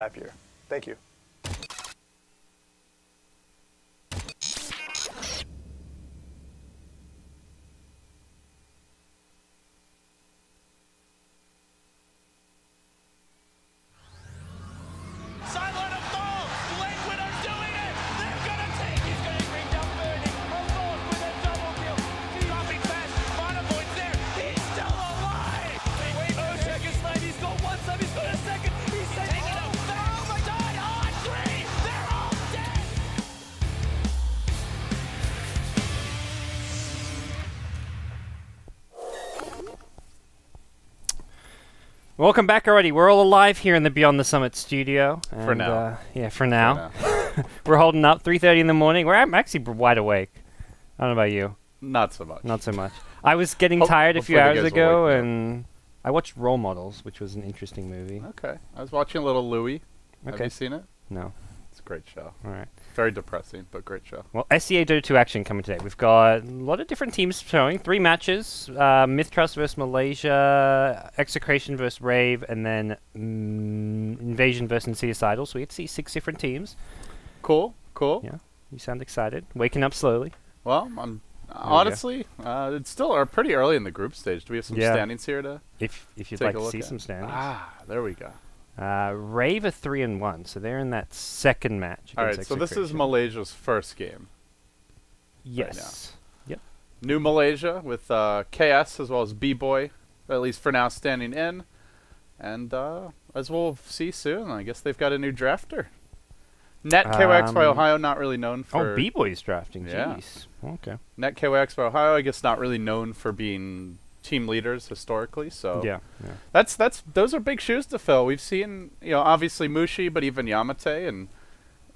Happier. Thank you. Starladder falls! Late Widow's doing it! They're gonna take! He's gonna bring down Burning! Alone with a double kill! Dropping fast! Monovoid's there! He's still alive! Wait, second slide! He's got one side! He's got a second! He's taking out! Oh my god! On three! They're all dead! Welcome back already. We're all alive here in the Beyond the Summit studio. And, For now. Yeah, for now. We're holding up 3:30 in the morning. I'm actually wide awake. I don't know about you. Not so much. Not so much. I was getting tired a few hopefully the hours guys will ago, wake up. and I watched Role Models, which was an interesting movie. Okay. I was watching a little Louie. Have Okay. you seen it? No. It's a great show. All right. Very depressing, but great show. Well, SCA Dota 2 action coming today. We've got a lot of different teams showing. 3 matches. MiTH versus Malaysia, Execration versus Rave, and then Invasion versus Suicidal. So we get to see 6 different teams. Cool. Cool. Yeah. You sound excited. Waking up slowly. Well, I'm honestly, it's still pretty early in the group stage. Do we have some Yeah. standings here to If you'd take like a to look see at? some standings. There we go. Rave are 3-1, so they're in that second match. All right, against so this is Execration. Malaysia's first game. Yes. Yep. New Malaysia with KS as well as B-Boy, at least for now, standing in. And as we'll see soon, I guess they've got a new drafter. Net KYX by Ohio, not really known for... Oh, B-Boy's drafting. Yeah. Jeez. Okay. Net KYX by Ohio, I guess not really known for being team leaders historically, so... Yeah. Those are big shoes to fill. We've seen, obviously Mushi, but even Yamate, and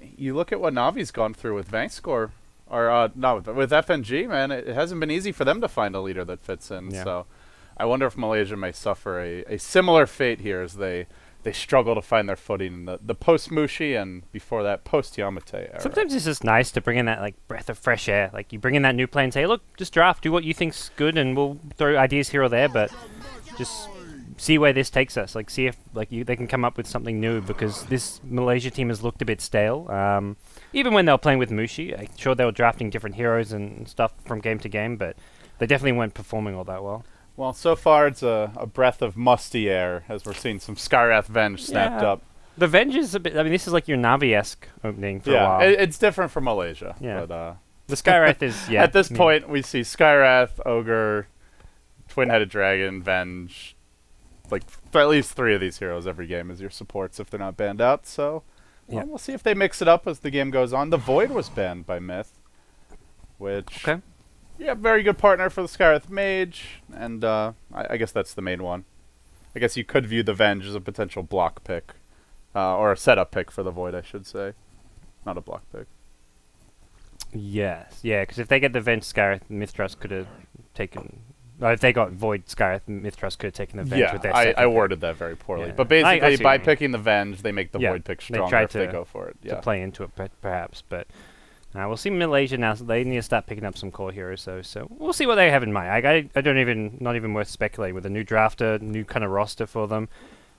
you look at what Navi's gone through with Vangscore, or not with FNG, man. It hasn't been easy for them to find a leader that fits in. Yeah. So, I wonder if Malaysia may suffer a similar fate here as they struggle to find their footing in the post Mushi and before that post Yamate era. Sometimes it's just nice to bring in that breath of fresh air. Like you bring in that new play and say, look, just draft, do what you think's good, and we'll throw ideas here or there, but just see where this takes us. Like see if they can come up with something new, because this Malaysia team has looked a bit stale. Even when they were playing with Mushi, I'm sure they were drafting different heroes and stuff from game to game, but they definitely weren't performing all that well. Well, so far it's a breath of musty air as we're seeing some Skywrath Venge snapped up. The Venge is a bit... I mean, this is like your Navi-esque opening for a while. It's different from Malaysia. Yeah. But, the Skywrath is... Yeah. At this point, we see Skywrath, Ogre, Twin-Headed Dragon, Venge. Like, at least 3 of these heroes every game as your supports if they're not banned out. So, well, we'll see if they mix it up as the game goes on. The Void was banned by MiTH, which... Okay. Yeah, very good partner for the Skywrath Mage, and I guess that's the main one. I guess you could view the Venge as a potential block pick, or a setup pick for the Void, I should say. Not a block pick. Yes, yeah, because if they get the Venge Skywrath, MiTH Trust could have taken... if they got Void Skywrath, MiTH Trust could have taken the Venge with their second I pick. worded that very poorly. Yeah. But I basically, see by what you mean. picking the Venge, they make the Yeah, Void pick they stronger try if they to- go for it. to play into it, perhaps, but... we'll see Malaysia now, so they need to start picking up some core heroes, so we'll see what they have in mind. I don't even... Not even worth speculating with a new drafter, new kind of roster for them.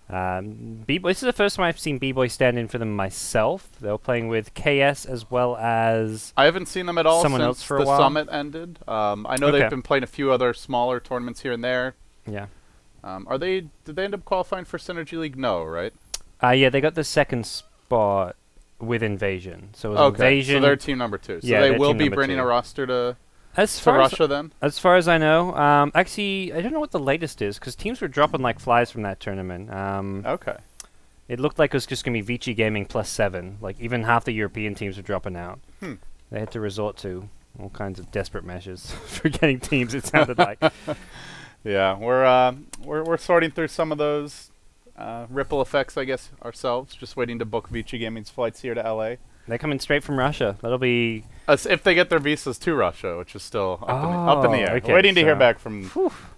B-Boy, this is the first time I've seen B-Boy stand in for them myself. They were playing with KS as well as... I haven't seen them at all Someone since else for a the while? Summit ended. I know they've been playing a few other smaller tournaments here and there. Yeah. Did they end up qualifying for Synergy League? No, right? Yeah, they got the second spot with Invasion. So it was Invasion... So they're team number 2. So Yeah, they they're will team be number bringing 2. a roster to As far as Russia then? As far as I know, actually, I don't know what the latest is, because teams were dropping like flies from that tournament. Okay. It looked like it was just going to be Vici Gaming +7. Like, even half the European teams were dropping out. They had to resort to all kinds of desperate measures for getting teams, it sounded like. Yeah, we're sorting through some of those ripple effects, I guess, ourselves. Just waiting to book Vici Gaming's flights here to LA. They're coming straight from Russia. That'll be... If they get their visas to Russia, which is still up in the air. Okay, Waiting to hear back from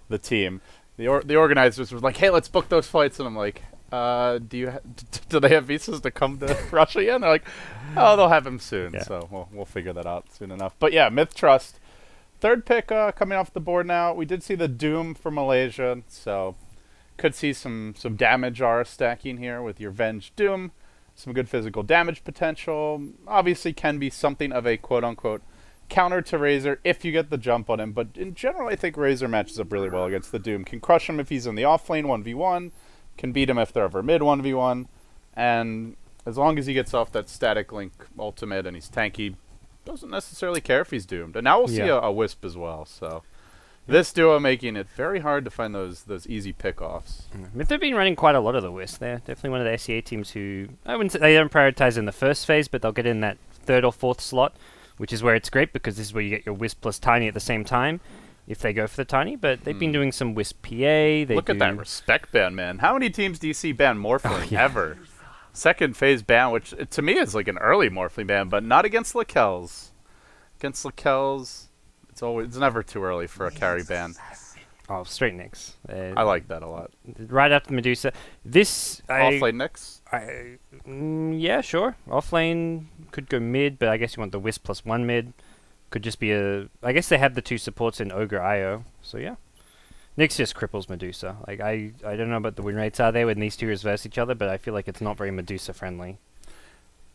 the team. The organizers were like, hey, let's book those flights. And I'm like, do they have visas to come to Russia yet? And they're like, oh, they'll have them soon. Yeah. So we'll figure that out soon enough. But yeah, MiTH Trust. Third pick coming off the board now. We did see the Doom for Malaysia, so could see some damage aura stacking here with your Venge Doom. some good physical damage potential. Obviously can be something of a quote-unquote counter to Razor if you get the jump on him, but in general I think Razor matches up really well against the Doom. Can crush him if he's in the off lane 1v1, can beat him if they're over mid 1v1, and as long as he gets off that static link ultimate and he's tanky, doesn't necessarily care if he's doomed. And now we'll see a Wisp as well, so this duo making it very hard to find those easy pickoffs. MiTH have been running quite a lot of the Wisp. They're definitely one of the SEA teams who, I wouldn't say they don't prioritize in the first phase, but they'll get in that third or fourth slot, which is where it's great because this is where you get your Wisp plus Tiny at the same time, if they go for the Tiny. But they've been doing some Wisp PA. Look at that respect ban, man. How many teams do you see ban Morphling ever? Second phase ban, which to me is like an early Morphling ban, but not against Lakells. Against Lakells, it's never too early for a carry ban. Oh, straight Nyx. I like that a lot. Right after Medusa. This... Offlane Nyx? Yeah, sure. Offlane could go mid, but I guess you want the Wisp plus 1 mid. Could just be a... I guess they have the 2 supports in Ogre IO, so yeah. Nyx just cripples Medusa. Like I don't know what the win rates are there when these two reverse each other, but I feel like it's not very Medusa friendly.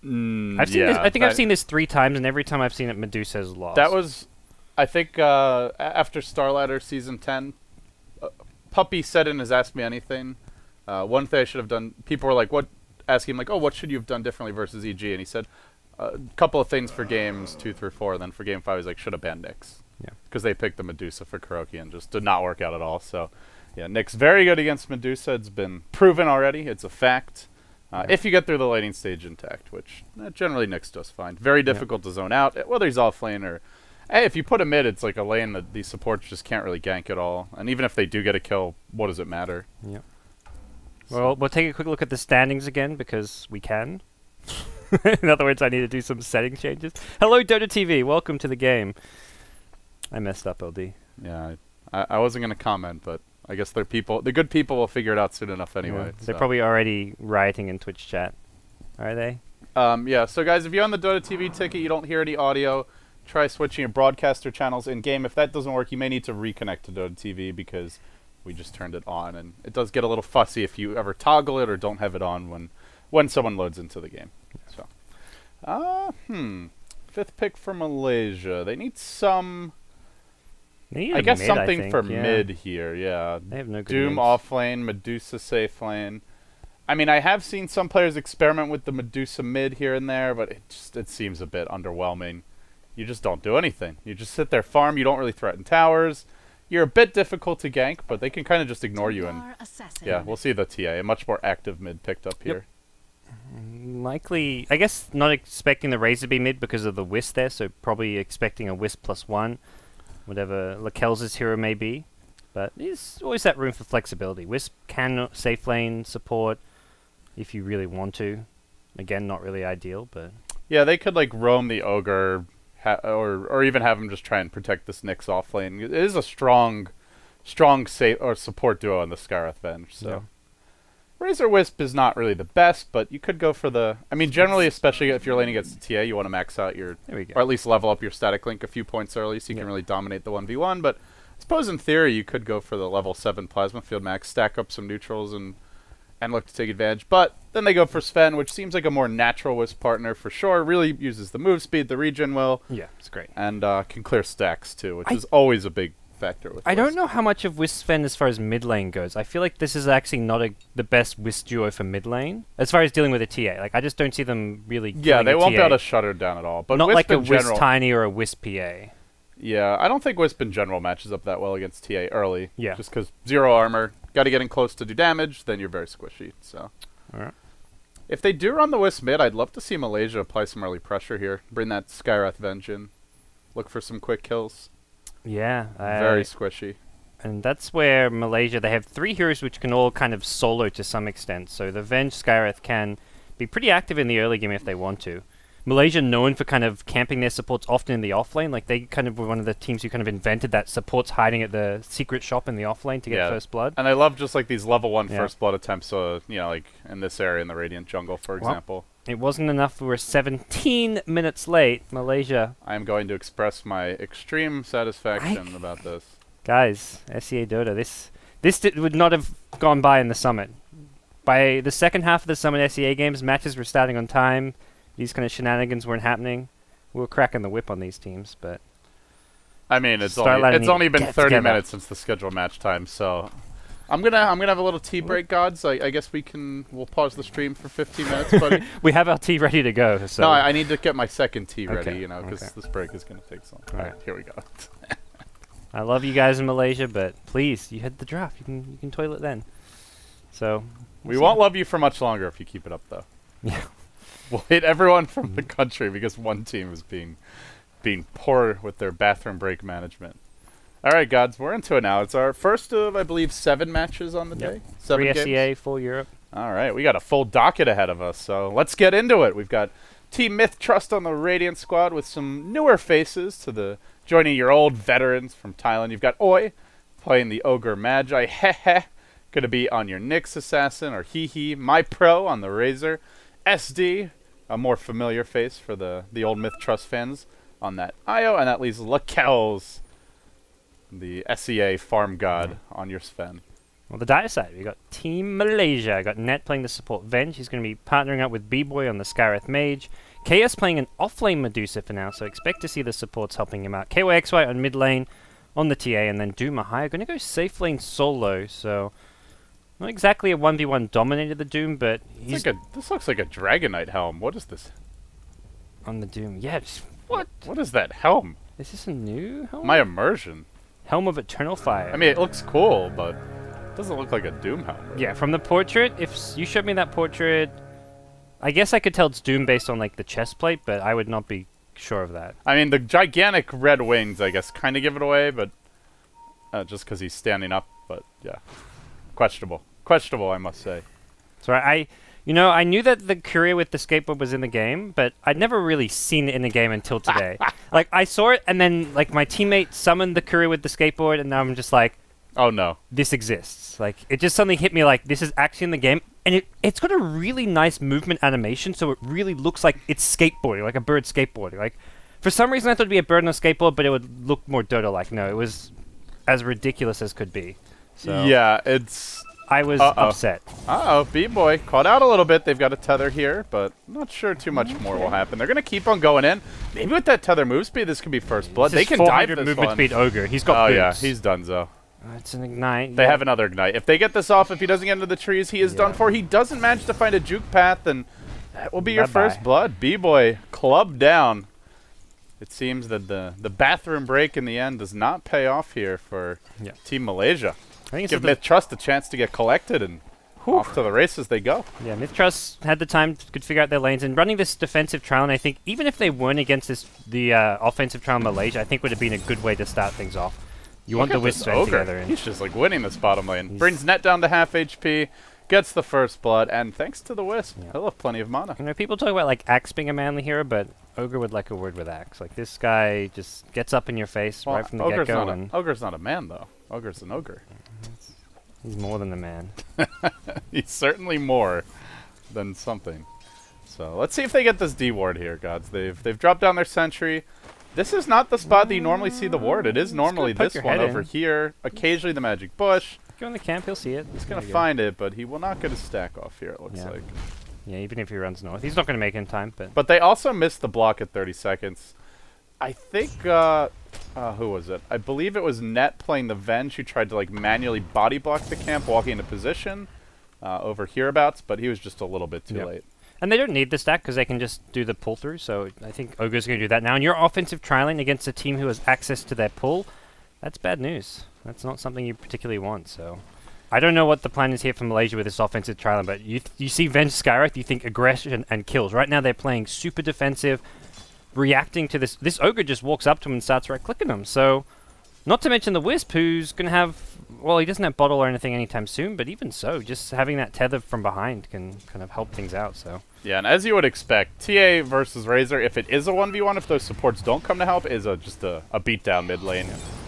I've seen this, I think I've seen this 3 times, and every time I've seen it, Medusa has lost. That was... I think after Starladder Season 10, Puppy said in his Ask Me Anything, one thing I should have done, people were like, asking him, like, oh, what should you have done differently versus EG? And he said, a couple of things for games 2 through 4, and then for game 5, he's like, should have banned Nyx. Yeah. Because they picked the Medusa for Kuroki and just did not work out at all. So, yeah, Nyx very good against Medusa. It's been proven already. It's a fact. If you get through the laning stage intact, which generally Nyx does fine. Very difficult to zone out, whether he's off lane or... Hey, if you put a mid, it's like a lane that these supports just can't really gank at all. And even if they do get a kill, what does it matter? Yep. Well, we'll take a quick look at the standings again, because we can. In other words, I need to do some setting changes. Hello, Dota TV. Welcome to the game. I messed up, LD. Yeah, I wasn't going to comment, but I guess the good people will figure it out soon enough anyway. Yeah, they're probably already rioting in Twitch chat. Are they? Yeah, so guys, if you're on the Dota TV ticket, you don't hear any audio, try switching your broadcaster channels in-game. If that doesn't work, you may need to reconnect to Dota TV because we just turned it on, and it does get a little fussy if you ever toggle it or don't have it on when someone loads into the game. So, 5th pick for Malaysia. They need some... I guess something for mid here, yeah. They have no good Doom names. off lane, Medusa safe lane. I mean, I have seen some players experiment with the Medusa mid here and there, but it seems a bit underwhelming. You just don't do anything. You just sit there, farm. You don't really threaten towers. You're a bit difficult to gank, but they can kind of just ignore you. And yeah, we'll see the TA. A much more active mid picked up here. Likely, I guess not expecting the Razor to be mid because of the Wisp there, so probably expecting a Wisp plus 1, whatever Lakells' hero may be. But there's always that room for flexibility. Wisp can safe lane support if you really want to. Again, not really ideal, but... Yeah, they could like roam the Ogre... or even have him just try and protect this Nyx off lane. It is a strong safe or support duo on the Skywrath Venge. So yeah. Razor Wisp is not really the best, but you could go for the... I mean, generally, especially if you're laning against the TA, you want to max out your... Or at least level up your static link a few points early so you can really dominate the 1v1. But I suppose in theory, you could go for the level 7 Plasma Field max, stack up some neutrals, and look to take advantage. But then they go for Sven, which seems like a more natural Wisp partner for sure. Really uses the move speed, the regen well. Yeah, it's great. And can clear stacks too, which is always a big factor with I don't know how much of Wisp Sven as far as mid lane goes. I feel like this is actually not the best Wisp duo for mid lane. As far as dealing with a TA. Like, I just don't see them really Yeah, they won't be able to shut her down at all. But not Wisp like a general, Wisp Tiny or a Wisp PA. Yeah, I don't think Wisp in general matches up that well against TA early. Yeah. Just because 0 armor, got to get in close to do damage, then you're very squishy. So, alright. If they do run the Wisp mid, I'd love to see Malaysia apply some early pressure here. Bring that Skywrath Venge in. Look for some quick kills. Yeah. Very squishy. And that's where Malaysia, they have 3 heroes which can all kind of solo to some extent. So the Venge Skywrath can be pretty active in the early game if they want to. Malaysia known for kind of camping their supports often in the offlane. Like, they kind of were one of the teams who kind of invented that supports hiding at the secret shop in the offlane to get first blood. And I love just like these level 1 first blood attempts, you know, like in this area in the Radiant Jungle, for example. It wasn't enough. We were 17 minutes late. Malaysia. I am going to express my extreme satisfaction about this. Guys, SEA Dota, this would not have gone by in the summit. by the second half of the Summit SEA games, matches were starting on time. These kind of shenanigans weren't happening. We were cracking the whip on these teams, but I mean, it's only been 30 minutes since the scheduled match time, so I'm gonna have a little tea break, GoDz. I guess we'll pause the stream for 15 minutes, buddy. We have our tea ready to go. So no, I need to get my second tea ready, you know, because this break is gonna take so long. All right, here we go. I love you guys in Malaysia, but please, you had the draft. You can toilet then. So we won't love you for much longer if you keep it up, though. Yeah. We'll hate everyone from the country because one team is being poor with their bathroom break management. All right, GoDz, we're into it now. It's our first of, I believe, 7 matches on the day. 7 3 games. SEA, full Europe. All right, we got a full docket ahead of us, so let's get into it. We've got Team MiTH Trust on the Radiant squad with some newer faces joining your old veterans from Thailand. You've got Oi playing the Ogre Magi. Hehe, going to be on your Nyx Assassin, or Hehe. MyPro on the Razor. SD, a more familiar face for the old MiTH Trust fans on that Io, and that leaves Lakels, the SEA farm god, on your Sven. Well, the dire side, we got Team Malaysia. I got Net playing the support Venge. He's going to be partnering up with B-Boy on the Scareth Mage. KS playing an off-lane Medusa for now, so expect to see the supports helping him out. KYXY on mid lane on the TA, and then Doom Ahai going to go safe lane solo, so not exactly a 1v1 dominated the Doom, but he's... this looks like a Dragon Knight helm. What is this? On the Doom, yeah. What? What is that helm? Is this a new helm? My immersion. Helm of Eternal Fire. I mean, it looks cool, but it doesn't look like a Doom helm. Really. Yeah, from the portrait, if you showed me that portrait, I guess I could tell it's Doom based on like the chest plate, but I would not be sure of that. I mean, the gigantic red wings, I guess, kind of give it away, but just because he's standing up. But yeah, questionable. Questionable, I must say. So I knew that the courier with the skateboard was in the game, but I'd never really seen it in the game until today. Like, I saw it, and then like my teammate summoned the courier with the skateboard, and now I'm just like, oh no, this exists. Like, it just suddenly hit me like, this is actually in the game, and it's got a really nice movement animation, so it really looks like it's skateboarding, like a bird skateboarding. Like, for some reason I thought it'd be a bird on a skateboard, but it would look more Dota-like. No, it was as ridiculous as could be. So yeah, it's... I was upset. Uh-oh, B-Boy caught out a little bit. They've got a tether here, but not sure too much more will happen. They're going to keep on going in. Maybe with that tether move speed, this could be first blood. They can dive this movement speed Ogre. He's got boots. Oh, yeah, he's donezo. It's an Ignite. They have another Ignite. If they get this off, if he doesn't get into the trees, he is done for. He doesn't manage to find a juke path, and that will be your first blood. B-Boy clubbed down. It seems that the bathroom break in the end does not pay off here for Team Malaysia. I think give MiTH Trust a chance to get collected, and off to the races they go. Yeah, MiTH Trust had the time, could figure out their lanes, and running this defensive trial, and I think even if they weren't against the offensive trial in Malaysia, I think would have been a good way to start things off. You want the Wisp together. And he's just like winning this bottom lane. Brings Net down to half HP, gets the first blood, and thanks to the Wisp, he'll have plenty of mana. You know, people talk about like Axe being a manly hero, but Ogre would like a word with Axe. Like, this guy just gets up in your face right from the get-go. Ogre's not a man, though. Ogre's an ogre. He's more than a man. He's certainly more than something. So let's see if they get this D ward here, GoDz. They've dropped down their sentry. This is not the spot that you normally see the ward. It is normally this one over here. Occasionally the magic bush. Go in the camp, he'll see it. He's going to find it, but he will not get his stack off here, it looks like. Yeah, even if he runs north. He's not going to make it in time. But they also missed the block at 30 seconds. I think, who was it? I believe it was Net playing the Venge who tried to like manually body block the camp, walking into position over hereabouts, but he was just a little bit too late. And they don't need the stack because they can just do the pull through, so I think Ogre's going to do that now. And you're offensive trialing against a team who has access to their pull. That's bad news. That's not something you particularly want, so... I don't know what the plan is here for Malaysia with this offensive trialing, but you see Venge Skyreth, you think aggression and kills. Right now they're playing super defensive, reacting to this. This Ogre just walks up to him and starts right-clicking him. So, not to mention the Wisp, who's going to have... Well, he doesn't have bottle or anything anytime soon, but even so, just having that tether from behind can kind of help things out, so... Yeah, and as you would expect, TA versus Razor, if it is a 1v1, if those supports don't come to help, is just a beatdown mid lane.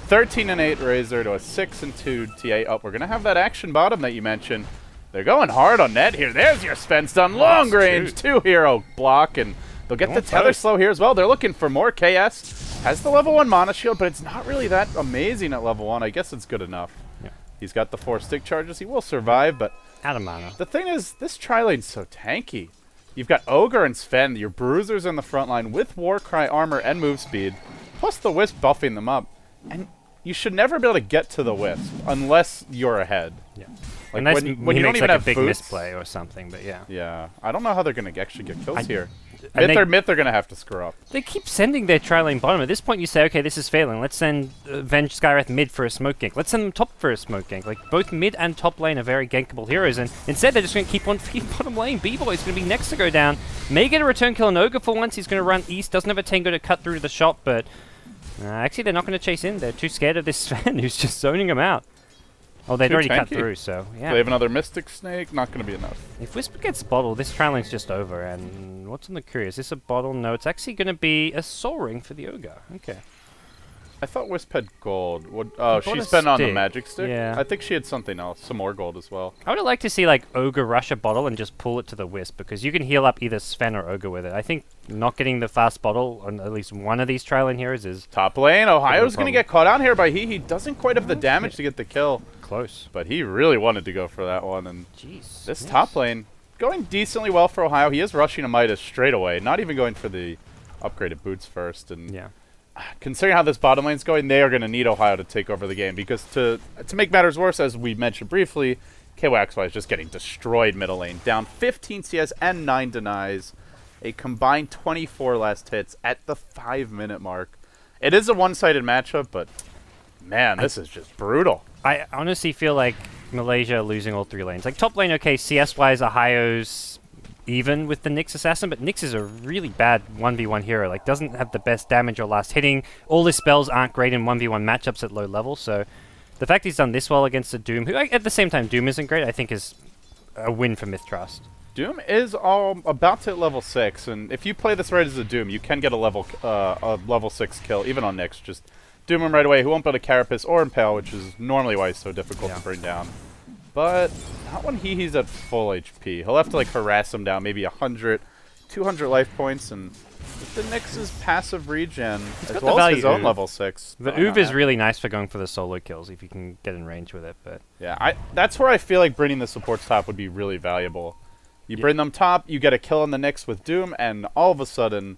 13-8 Razor to a 6-2 TA. Oh, we're going to have that action bottom that you mentioned. They're going hard on Net here. There's your Spence done. Long range, 2-hero block, and they'll get the tether slow here as well. They're looking for more. KS has the level 1 mana shield, but it's not really that amazing at level 1. I guess it's good enough. Yeah. He's got the 4 stick charges. He will survive, but Out of mana. The thing is, this tri-lane's so tanky. You've got Ogre and Sven, your bruisers in the front line with Warcry armor and move speed, plus the Wisp buffing them up. And you should never be able to get to the Wisp unless you're ahead. Yeah. Like Unless when you he don't makes even like a have big boots. misplay or something, but yeah. Yeah, I don't know how they're going to actually get kills here. and MiTH are going to have to screw up. They keep sending their tri-lane bottom. At this point, you say, okay, this is failing. Let's send Venge Skywrath mid for a smoke gank. Let's send them top for a smoke gank. Like, both mid and top lane are very gankable heroes, and instead they're just going to keep on feeding bottom lane. B-Boy's going to be next to go down. May get a return kill on Ogre for once. He's going to run east. Doesn't have a Tango to cut through to the shop, but actually they're not going to chase in. They're too scared of this Sven who's just zoning them out. Oh, they'd already cut through, so yeah. They have another Mystic Snake. Not going to be enough. If Whisper gets bottled, this tri-lane's just over. And what's on the queue? Is this a bottle? No, it's actually going to be a Soul Ring for the Ogre. Okay. I thought Wisp had gold. bought She a spent on the stick. magic stick? Yeah. I think she had something else. Some more gold as well. I would have liked to see like Ogre rush a bottle and just pull it to the Wisp, because you can heal up either Sven or Ogre with it. I think not getting the fast bottle on at least one of these tri-lane heroes is Top lane. Ohio's going to problem. get caught out here by He. He doesn't quite have the damage to get the kill. close. But he really wanted to go for that one. And Jeez. this top lane going decently well for Ohio. He is rushing a MiTH straight away. Not even going for the upgraded boots first. And Yeah. considering how this bottom lane's going, they are going to need Ohio to take over the game, because to make matters worse, as we mentioned briefly, KYXY is just getting destroyed middle lane. Down 15 CS and 9 denies. A combined 24 last hits at the 5-minute mark. It is a one-sided matchup, but man, this is just brutal. I honestly feel like Malaysia are losing all three lanes. Like top lane, okay, CS-wise, Ohio's even with the Nyx assassin, but Nyx is a really bad 1v1 hero. Like, doesn't have the best damage or last hitting. All his spells aren't great in 1v1 matchups at low level, so the fact he's done this well against a Doom, who at the same time Doom isn't great, I think is a win for MiTH Trust. Doom is all about to hit level 6, and if you play this right as a Doom, you can get a level 6 kill, even on Nyx. Just Doom him right away. He won't be able to Carapace or Impale, which is normally why he's so difficult to bring down. But not when he's at full HP. He'll have to like harass him down, maybe 100, 200 life points, and with the Nyx's passive regen, as well as his own level 6. The Uv is really nice for going for the solo kills if you can get in range with it. But yeah, that's where I feel like bringing the supports top would be really valuable. You bring them top, you get a kill on the Nyx with Doom, and all of a sudden,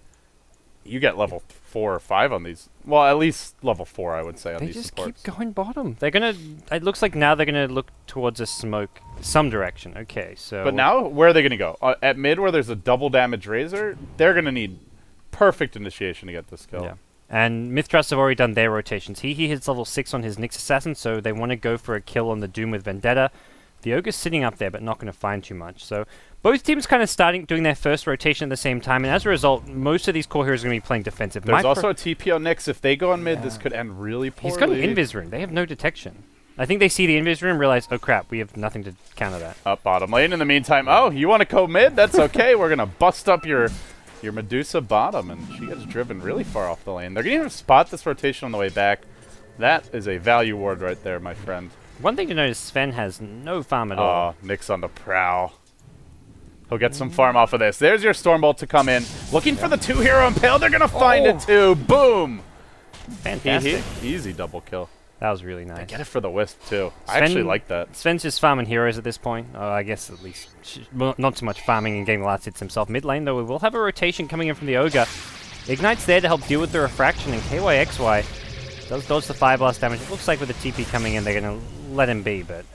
you get level 4 or 5 on these. Well, at least level 4, I would say, on they these just supports. keep going bottom. They're gonna. It looks like now they're gonna look towards a smoke, some direction. Okay, so. But now, where are they gonna go? At mid, where there's a double damage Razor, they're gonna need perfect initiation to get this kill. Yeah. And MiTH Trust have already done their rotations. He hits level 6 on his Nyx assassin, so they want to go for a kill on the Doom with Vendetta. The Ogre's sitting up there, but not going to find too much. So both teams kind of doing their first rotation at the same time, and as a result, most of these core heroes are going to be playing defensive. There's also a TP on Nyx. If they go on mid, this could end really poorly. He's got an Invis Rune. They have no detection. I think they see the Invis Rune and realize, oh crap, we have nothing to counter that. Up bottom lane. In the meantime, oh, you want to go mid? That's okay. We're going to bust up your Medusa bottom, and she gets driven really far off the lane. They're going to spot this rotation on the way back. That is a value ward right there, my friend. One thing to notice, Sven has no farm at all. Oh, Nyx on the prowl. He'll get some farm off of this. There's your Stormbolt to come in. Looking for the 2-hero Impale. They're going to find it too. Boom! Fantastic. Easy double kill. That was really nice. Get it for the Wisp too. I actually like that. Sven's just farming heroes at this point. I guess at least well, not too much farming and getting the last hits himself. Mid lane though, we will have a rotation coming in from the Ogre. Ignite's there to help deal with the refraction, and KYXY does dodge the Fire Blast damage. It looks like with the TP coming in, they're going to let him be, but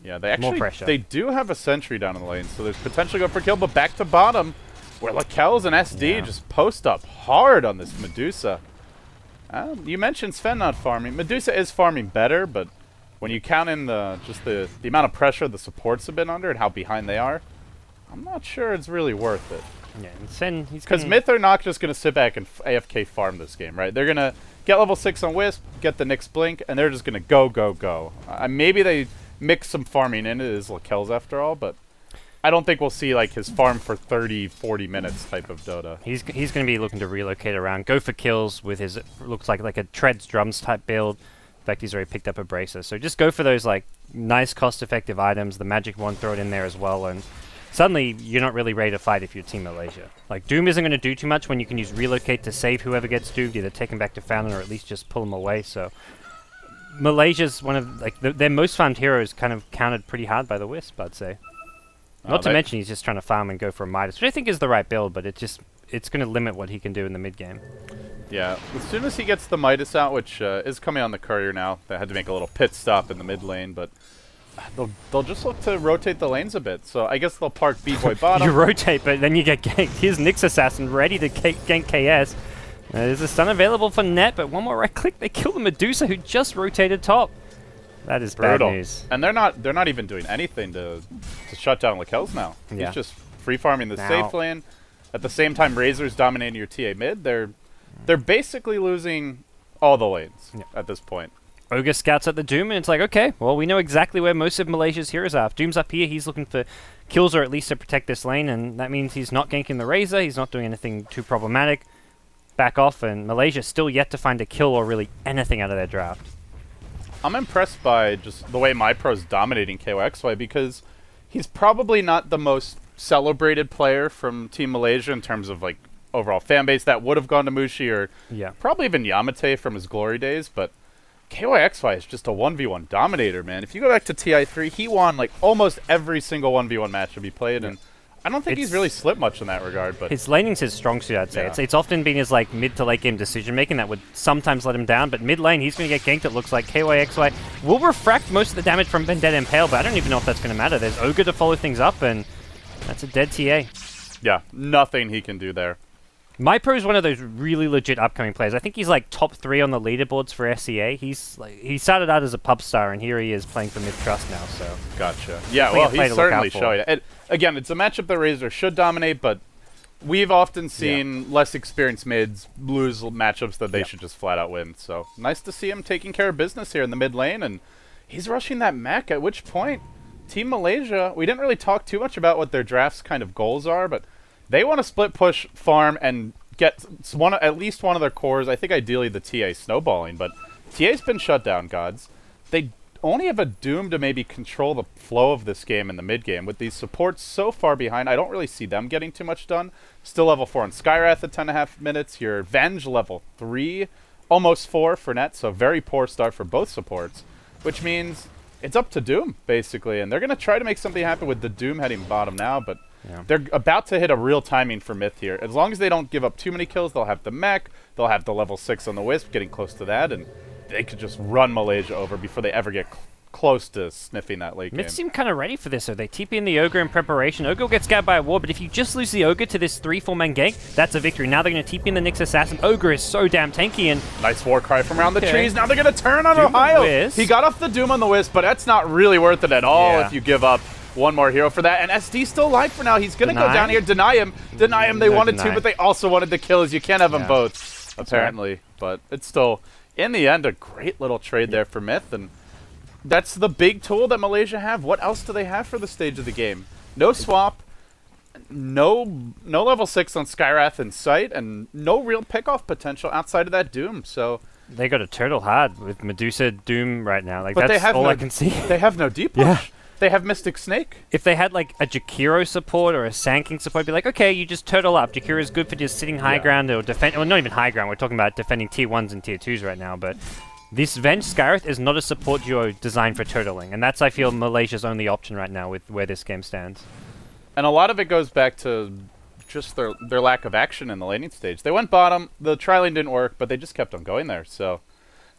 yeah, they actually more pressure. They do have a sentry down in the lane, so there's potentially go for kill. But back to bottom, where Lakel's and SD just post up hard on this Medusa. You mentioned Sven not farming. Medusa is farming better, but when you count in the amount of pressure the supports have been under and how behind they are, I'm not sure it's really worth it. Yeah, and Sven, he's because MiTH are not just going to sit back and AFK farm this game, right? They're going to get level 6 on Wisp, get the Nyx Blink, and they're just going to go. Maybe they mix some farming in. It is Lakel's after all, but I don't think we'll see like his farm for 30, 40 minutes type of Dota. He's going to be looking to relocate around, go for kills with his, looks like a Treads Drums type build. In fact, he's already picked up a Bracer. So just go for those like nice cost-effective items, the magic wand, throw it in there as well, and suddenly you're not really ready to fight if you're Team Malaysia. Like, Doom isn't going to do too much when you can use Relocate to save whoever gets doomed, either take him back to Fountain or at least just pull him away. So Malaysia's one of, like, their most farmed heroes kind of countered pretty hard by the Wisp, I'd say. Not to mention he's just trying to farm and go for a MiTH, which I think is the right build, but it's going to limit what he can do in the mid game. Yeah, as soon as he gets the MiTH out, which is coming on the courier now, they had to make a little pit stop in the mid lane, but they'll just look to rotate the lanes a bit. So I guess they'll park B-Boy bottom. You rotate, but then you get ganked. Here's Nyx Assassin ready to gank KS. There's a stun available for Net, but one more right click, they kill the Medusa who just rotated top. That is brutal. Bad news. And they're not even doing anything to shut down Lakel's now. Yeah. He's just free farming the safe lane. At the same time, Razor's dominating your TA mid. They're basically losing all the lanes at this point. Ogre scouts at the Doom, and it's like, okay, well, we know exactly where most of Malaysia's heroes are. If Doom's up here, he's looking for kills or at least to protect this lane, and that means he's not ganking the Razor, he's not doing anything too problematic. Back off, and Malaysia still yet to find a kill or really anything out of their draft. I'm impressed by just the way MyPro's dominating KOXY, because he's probably not the most celebrated player from Team Malaysia in terms of like overall fan base. That would have gone to Mushi or probably even Yamate from his glory days, but KYXY is just a 1v1 dominator, man. If you go back to TI3, he won like almost every single 1v1 matchup he played, and I don't think he's really slipped much in that regard. But his laning's his strong suit, I'd say. It's often been his like mid to late game decision making that would sometimes let him down, but mid lane he's going to get ganked. It looks like KYXY will refract most of the damage from Vendetta Impale, but I don't even know if that's going to matter. There's Ogre to follow things up, and that's a dead TA. Yeah, nothing he can do there. MyPro is one of those really legit upcoming players. I think he's like top 3 on the leaderboards for SEA. He started out as a pub star, and here he is playing for MiTH now. So gotcha. Yeah, well, he's certainly showing it. Again, it's a matchup that Razor should dominate, but we've often seen less experienced mids lose matchups that they should just flat out win. So nice to see him taking care of business here in the mid lane, and he's rushing that mech. At which point, Team Malaysia, we didn't really talk too much about what their draft's kind of goals are, but they want to split push, farm, and get at least one of their cores. I think ideally the TA snowballing, but TA's been shut down, GoDz. They only have a Doom to maybe control the flow of this game in the mid game. With these supports so far behind, I don't really see them getting too much done. Still level 4 on Skywrath at 10.5 minutes. Your Venge level 3, almost 4 for Net, so very poor start for both supports, which means it's up to Doom, basically, and they're going to try to make something happen with the Doom heading bottom now, but they're about to hit a real timing for MiTH here. As long as they don't give up too many kills, they'll have the mech, they'll have the level 6 on the Wisp, getting close to that, and they could just run Malaysia over before they ever get close to sniffing that late game. MiTH seem kind of ready for this, so they TP in the Ogre in preparation. Ogre will get scared by a ward, but if you just lose the Ogre to this 3-4-man gank, that's a victory. Now they're going to TP in the Nyx Assassin. Ogre is so damn tanky, and nice war cry from around the trees. Now they're going to turn on Ohio. He got off the Doom on the Wisp, but that's not really worth it at all if you give up one more hero for that. And SD's still alive for now. He's going to go down here, deny him. They wanted to, but they also wanted to kill, as you can't have them both, apparently. But it's still, in the end, a great little trade there for MiTH, and that's the big tool that Malaysia have. What else do they have for the stage of the game? No swap, no level 6 on Skywrath in sight, and no real pickoff potential outside of that Doom. So they got a turtle hard with Medusa Doom right now. Like, but that's all I can see. They have no deep push. They have Mystic Snake. If they had like a Jakiro support or a Sand King support, I'd be like, okay, you just turtle up. Jakiro is good for just sitting high ground or defend. Well, not even high ground. We're talking about defending tier 1s and tier 2s right now. But this Venge Skywrath is not a support duo designed for turtling, and that's, I feel, Malaysia's only option right now with where this game stands. And a lot of it goes back to just their lack of action in the laning stage. They went bottom. The tri-lane didn't work, but they just kept on going there. So,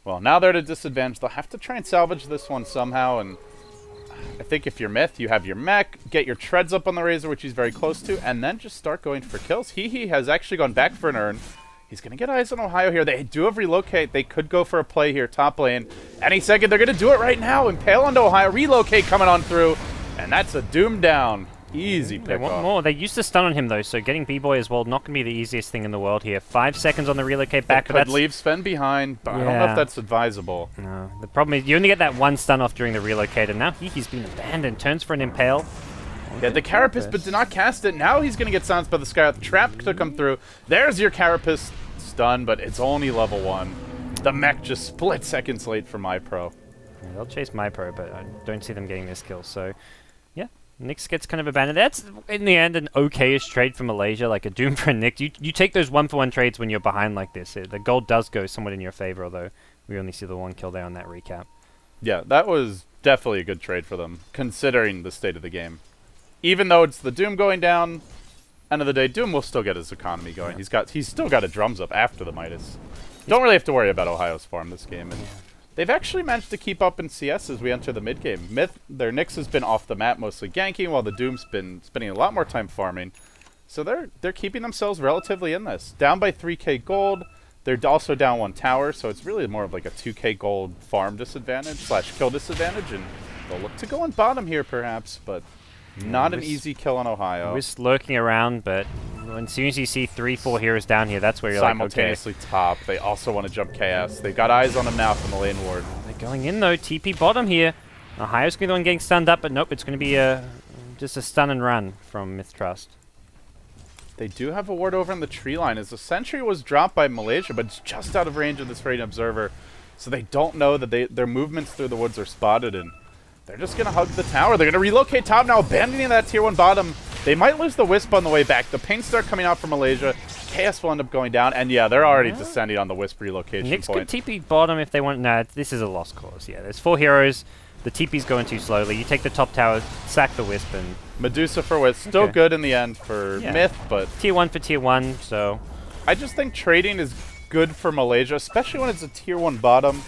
well, now they're at a disadvantage. They'll have to try and salvage this one somehow, and I think if you're MiTH, you have your mech, get your treads up on the Razor, which he's very close to, and then just start going for kills. He has actually gone back for an Urn. He's going to get eyes on Ohio here. They do have relocate. They could go for a play here, top lane. Any second, they're going to do it right now. Impale onto Ohio. Relocate coming on through, and that's a Doom down. Easy pick. They want more. They used to stun on him, though, so getting B-Boy as well, not going to be the easiest thing in the world here. 5 seconds on the relocate back. They could leave Sven behind, but I don't know if that's advisable. No. The problem is you only get that one stun off during the relocate, and now he's been abandoned. Turns for an Impale. Yeah, the Carapace, but did not cast it. Now he's going to get silenced by the Sky. The trap to come through. There's your Carapace stun, but it's only level 1. The mech just split seconds late for MyPro. Yeah, they'll chase MyPro, but I don't see them getting this kill, so yeah. Nyx gets kind of abandoned. That's, in the end, an okay-ish trade for Malaysia, like a Doom for a Nyx. You take those 1-for-1 trades when you're behind like this. The gold does go somewhat in your favor, although we only see the 1 kill there on that recap. Yeah, that was definitely a good trade for them, considering the state of the game. even though it's the Doom going down, end of the day, Doom will still get his economy going. He's still got a drums up after the MiTH. Don't really have to worry about Ohio's farm this game. And they've actually managed to keep up in CS as we enter the mid game. MiTH, their Nyx has been off the map mostly ganking, while the Doom's been spending a lot more time farming. So they're keeping themselves relatively in this. Down by 3k gold. They're also down 1 tower, so it's really more of like a 2k gold farm disadvantage / kill disadvantage, and they'll look to go on bottom here perhaps, but not an easy kill on Ohio. Just lurking around, but as soon as you see 3-4 heroes down here, that's where you're simultaneously like, okay. top. They also want to jump KS. They've got eyes on him now from the lane ward. They're going in though, TP bottom here. Ohio's going to be the one getting stunned up, but nope, it's going to be just a stun and run from MiTH Trust. They do have a ward over in the tree line, as the sentry was dropped by Malaysia, but it's just out of range of this Radiant Observer, so they don't know that their movements through the woods are spotted, and they're just going to hug the tower. They're going to relocate top now, abandoning that tier 1 bottom. They might lose the Wisp on the way back. The paints start coming out from Malaysia. KS will end up going down, and yeah, they're already descending on the Wisp relocation Nyx point. could TP bottom if they want. Nah, this is a lost cause. Yeah, there's 4 heroes. The TP's going too slowly. You take the top tower, sack the Wisp, and Medusa for Wisp. Still good in the end for MiTH, but tier 1 for tier 1, so I just think trading is good for Malaysia, especially when it's a tier 1 bottom.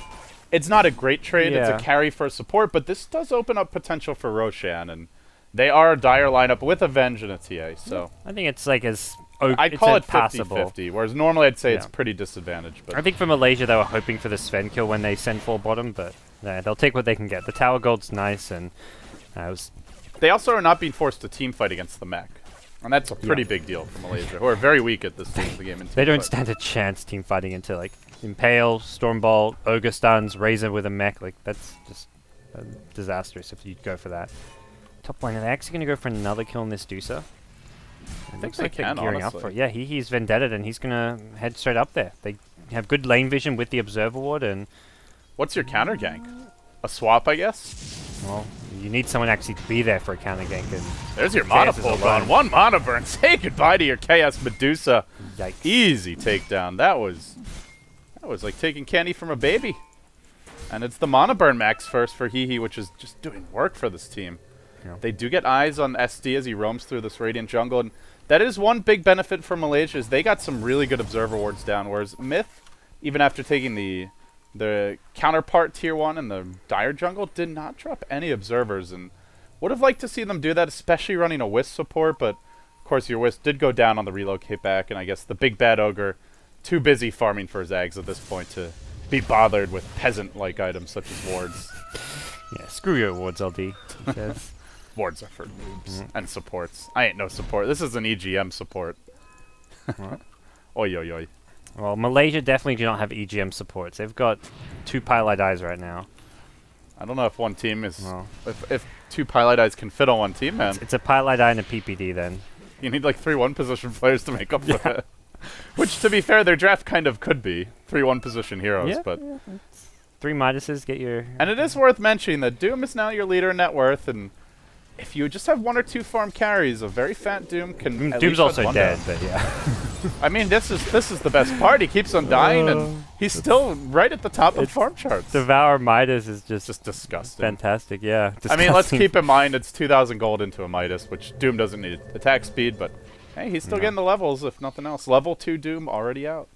It's not a great trade. It's a carry for support, but this does open up potential for Roshan, and they are a dire lineup with Avenge and a TA, so I think it's like I'd call it passable. 50-50, whereas normally I'd say it's pretty disadvantaged. But I think for Malaysia, they were hoping for the Sven kill when they send 4 bottom, but they'll take what they can get. The tower gold's nice, and they also are not being forced to team fight against the mech, and that's a pretty big deal for Malaysia, who are very weak at this stage of the game. They don't stand a chance team fighting into like Impale, Stormbolt, Ogre stuns, Razor with a mech. Like that's just disastrous if you go for that. Top lane, are they actually going to go for another kill on this Dusa? I think they can, gearing up for it. Yeah, he's Vendetta, and he's going to head straight up there. They have good lane vision with the Observer Ward, and what's your counter gank? A swap, I guess? Well, you need someone actually to be there for a counter gank. And there's your mana pull gone. 1 mana burn. Say goodbye to your KS Medusa. Yikes. Easy takedown. That was like taking candy from a baby. And it's the mana burn max first for Hehe, which is just doing work for this team. Yeah. They do get eyes on SD as he roams through this Radiant jungle, and that is one big benefit for Malaysia, is they got some really good Observer wards down, whereas MiTH, even after taking the counterpart tier 1 in the Dire jungle, did not drop any Observers, and would have liked to see them do that, especially running a Wisp support, but of course your Wisp did go down on the relocate back, and I guess the big bad Ogre, too busy farming for his Zags at this point to be bothered with peasant-like items such as wards. Yeah, screw your wards, LD. Wards are for noobs and supports. I ain't no support. This is an EGM support. Oi, oi, oi. Well, Malaysia definitely do not have EGM supports. They've got 2 Pylite Eyes right now. I don't know if one team is... Well, if 2 Pylite Eyes can fit on one team, man. It's a Pylite Eye and a PPD, then. You need like 3 1-position players to make up for it. Which, to be fair, their draft kind of could be 3 1-position heroes, but... 3 Midases get your... And it is worth mentioning that Doom is now your leader in net worth, and if you just have 1 or 2 farm carries, a very fat Doom can Doom's also dead, but yeah. I mean, this is the best part. He keeps on dying, and he's still right at the top of farm charts. Devour Midas is just disgusting. Fantastic, yeah. Disgusting. I mean, let's keep in mind it's 2,000 gold into a Midas, which Doom doesn't need attack speed, but hey, he's still getting the levels, if nothing else. Level 2 Doom already out.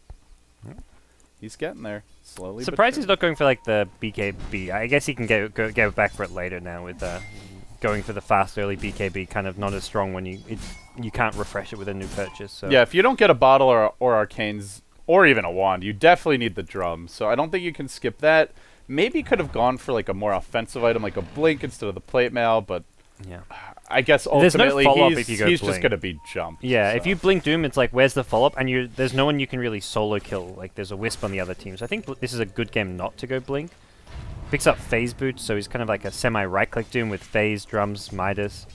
He's getting there, slowly. Surprised he's not going for like the BKB. I guess he can go back for it later now with going for the fast early BKB, kind of not as strong when you can't refresh it with a new purchase. So. Yeah, if you don't get a bottle or arcanes or even a wand, you definitely need the drum. So I don't think you can skip that. Maybe could have gone for like a more offensive item, like a blink instead of the plate mail, but yeah, I guess ultimately he's just going to be jumped. Yeah, so. If you blink Doom, it's like, where's the follow-up? And there's no one you can really solo kill. Like, there's a Wisp on the other team. So I think this is a good game not to go blink. Picks up Phase Boots, so he's kind of like a semi-right-click Doom with Phase, Drums, Midas.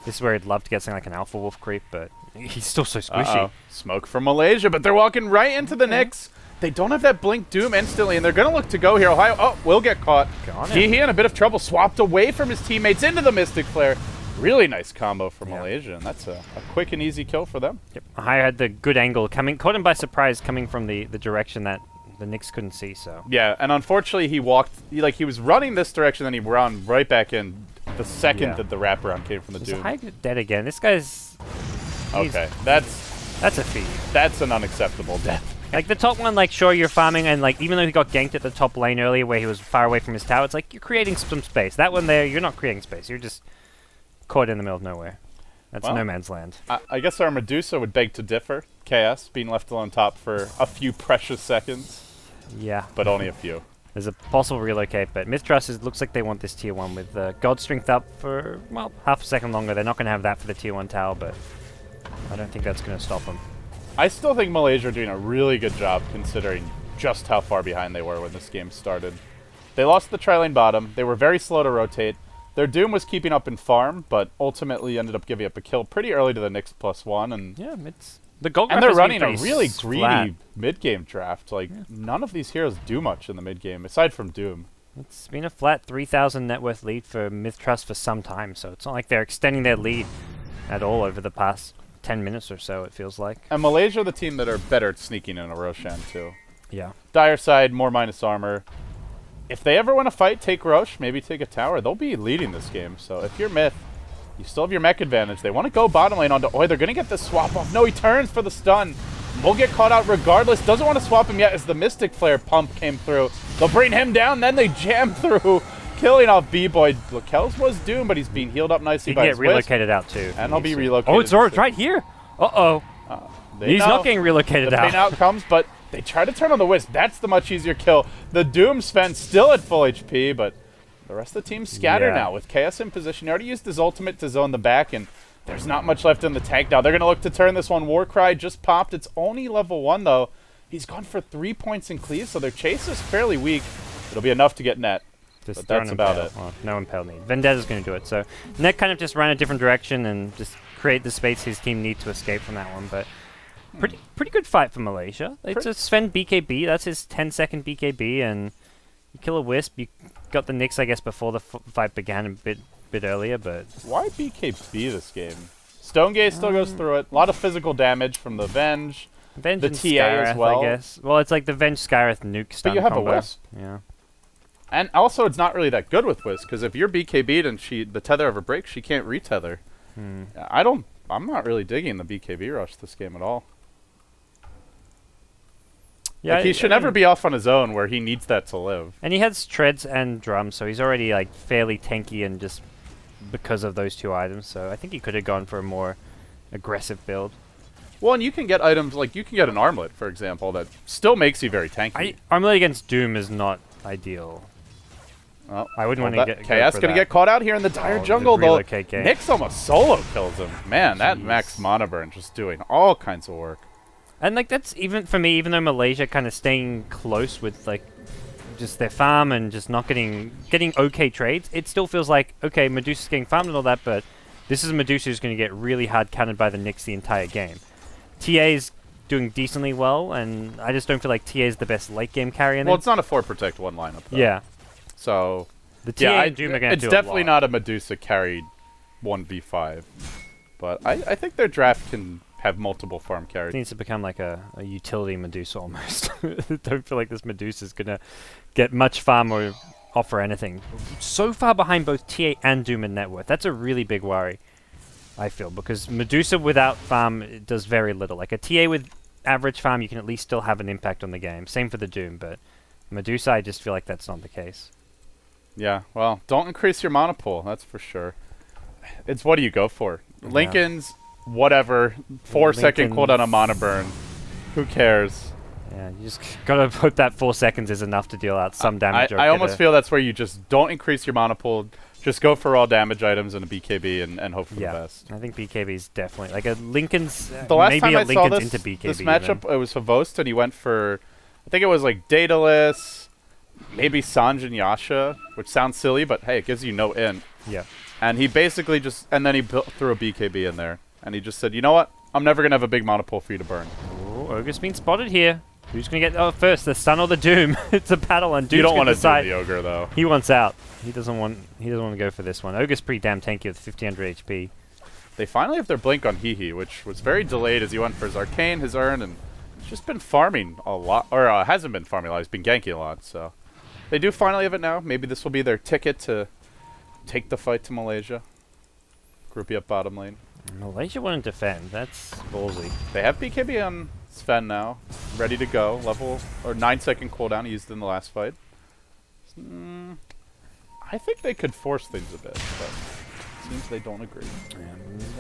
This is where he'd love to get something like an Alpha Wolf creep, but he's still so squishy. Smoke from Malaysia, but they're walking right into the Nyx. They don't have that blink Doom instantly, and they're going to look to go here. Ohio, will get caught. He in a bit of trouble, swapped away from his teammates into the Mystic Flare. Really nice combo for Malaysia, and that's a quick and easy kill for them. Yep. Ohio had the good angle, caught him by surprise coming from the direction that the Nyx couldn't see, so. Yeah, and unfortunately he was running this direction, then he ran right back in. the second that the wraparound came from the Doom. High dead again. This guy's... Okay, that's a feed. That's an unacceptable death. Like, the top one, like, sure, you're farming, and, like, even though he got ganked at the top lane earlier where he was far away from his tower, it's like, you're creating some space. That one there, you're not creating space. You're just caught in the middle of nowhere. That's no man's land. I guess our Medusa would beg to differ. KS being left alone top for a few precious seconds. Yeah. But only a few. There's a possible relocate, but MiTH looks like they want this tier 1 with God strength up for, well, half a second longer. They're not going to have that for the tier 1 tower, but I don't think that's going to stop them. I still think Malaysia are doing a really good job considering just how far behind they were when this game started. They lost the tri-lane bottom. They were very slow to rotate. Their Doom was keeping up in farm, but ultimately ended up giving up a kill pretty early to the Nyx +1. And yeah, it's the gold. And they're running a really greedy mid-game draft. Like none of these heroes do much in the mid-game aside from Doom. It's been a flat 3,000 net worth lead for MiTH for some time, so it's not like they're extending their lead at all over the past 10 minutes or so, it feels like. And Malaysia are the team that are better at sneaking in a Roshan, too. Yeah. Dire side, more minus armor. If they ever want to fight, take Rosh, maybe take a tower, they'll be leading this game. So if you're MiTH, you still have your mech advantage. They want to go bottom lane onto Oi. They're going to get the swap off. No, he turns for the stun. Will get caught out regardless. Doesn't want to swap him yet as the Mystic Flare pump came through. They'll bring him down, then they jam through. Killing off B-Boy. Kells was doomed, but he's being healed up nicely by his He can get relocated out too. And he'll be relocated. Oh, it's right here. Uh-oh. He's not getting relocated out. The pain out comes, but they try to turn on the Wisp. That's the much easier kill. The Doom Sven still at full HP, but the rest of the team's scattered now with Chaos in position. He already used his ultimate to zone the back, and there's not much left in the tank now. They're going to look to turn this one. Warcry just popped. It's only level 1, though. He's gone for 3 points in cleave, so their chase is fairly weak. It'll be enough to get net. But that's about it. Well, no impale need. Vendetta's going to do it. So Net kind of just ran a different direction and just create the space his team need to escape from that one. But pretty good fight for Malaysia. It's a Sven BKB. That's his 10-second BKB, and you kill a Wisp. You got the Nyx, I guess, before the fight began a bit earlier. But why BKB this game? Stone Gaze still goes through it. A lot of physical damage from the Venge. The TA Skyreth, as well. I guess. Well, it's like the Venge Skyreth nuke stun But you have combo. a Wisp. Yeah. And also, it's not really that good with Wisp, because if you're BKB'd and the tether ever breaks, she can't retether. I'm not really digging the BKB rush this game at all. Yeah, like, he should never be off on his own where he needs that to live. And he has treads and drums, so he's already like fairly tanky and just because of those two items. So I think he could have gone for a more aggressive build. Well, and you can get items like you can get an armlet, for example, that still makes you very tanky. Armlet against Doom is not ideal. Well, I wouldn't want to get Chaos going to get caught out here in the Dire jungle, though. Nyx almost solo kills him. Man, that max mana burn just doing all kinds of work. And like that's even for me, even though Malaysia kind of staying close with like just their farm and just not getting okay trades, it still feels like okay, Medusa's getting farmed and all that, but this is a Medusa who's going to get really hard countered by the Nyx the entire game. TA's doing decently well, and I just don't feel like TA is the best late game carry in Well, it's not a 4 protect 1 lineup, though. Yeah. So, the TA and Doom are going to do it's definitely not a Medusa carried 1v5. But I think their draft can have multiple farm carries. It needs to become like a utility Medusa almost. Don't feel like this Medusa is going to get much farm or offer anything. So far behind both TA and Doom in net worth. That's a really big worry, I feel, because Medusa without farm it does very little. Like a TA with average farm, you can at least still have an impact on the game. Same for the Doom, but Medusa, I just feel like that's not the case. Yeah, well, don't increase your mana pool, that's for sure. It's what do you go for? Yeah. Lincoln's, whatever, 4-second cooldown on mana burn. Who cares? Yeah, you just gotta hope that 4 seconds is enough to deal out some damage. I almost feel that's where you just don't increase your mana pool. Just go for all damage items and a BKB and hope for the best. I think BKB is definitely like a Lincoln's. The last maybe time a I saw Lincoln's into BKB. This matchup, it was Havost, and he went for, I think it was like Daedalus, maybe Sanj and Yasha, which sounds silly, but hey, it gives you no int. Yeah. And he basically just, and then he threw a BKB in there, and he just said, you know what? I'm never gonna have a big mana pool for you to burn. Oh, Ogre's been spotted here. Who's going to get first, the Stun or the Doom? It's a battle, and Doom's you don't want to do decide. the Ogre, though. He wants out. He doesn't want to go for this one. Ogre's pretty damn tanky with 1500 HP. They finally have their Blink on Hehe, which was very delayed as he went for his Arcane, his Urn, and he's just been farming a lot, or hasn't been farming a lot, he's been ganking a lot, so. They do finally have it now. Maybe this will be their ticket to take the fight to Malaysia. Groupie up bottom lane. Malaysia wouldn't defend. That's ballsy. They have BKB on Sven now, ready to go. Level or 9-second cooldown used in the last fight. I think they could force things a bit, but it seems they don't agree.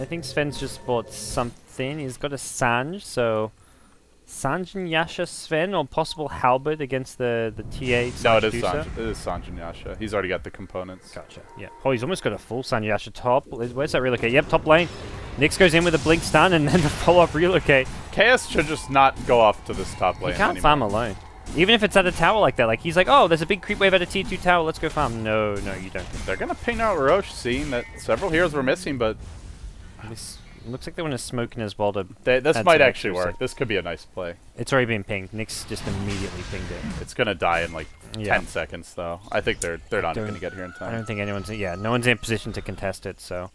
I think Sven's just bought something. He's got a Sanj, so Sanj and Yasha Sven, or possible Halberd against the TA. No, it is Sanj. It is Sanj and Yasha. He's already got the components. Gotcha. Yeah. Oh, he's almost got a full Sanj Yasha top. Where's that relocate? Yep, top lane. Nyx goes in with a blink stun and then the follow-up relocate. KS should just not go off to this top lane. He can't farm alone. Even if it's at a tower like that, like he's like, oh, there's a big creep wave at a tier 2 tower, let's go farm. No, no, you don't. They're gonna ping out Roche, seeing that several heroes were missing, but this looks like they want to smoke in as well to. This might actually work. This could be a nice play. It's already been pinged. Nyx just immediately pinged it. It's gonna die in like 10 seconds, though. I think they're not gonna get here in time. I don't think anyone's no one's in a position to contest it. So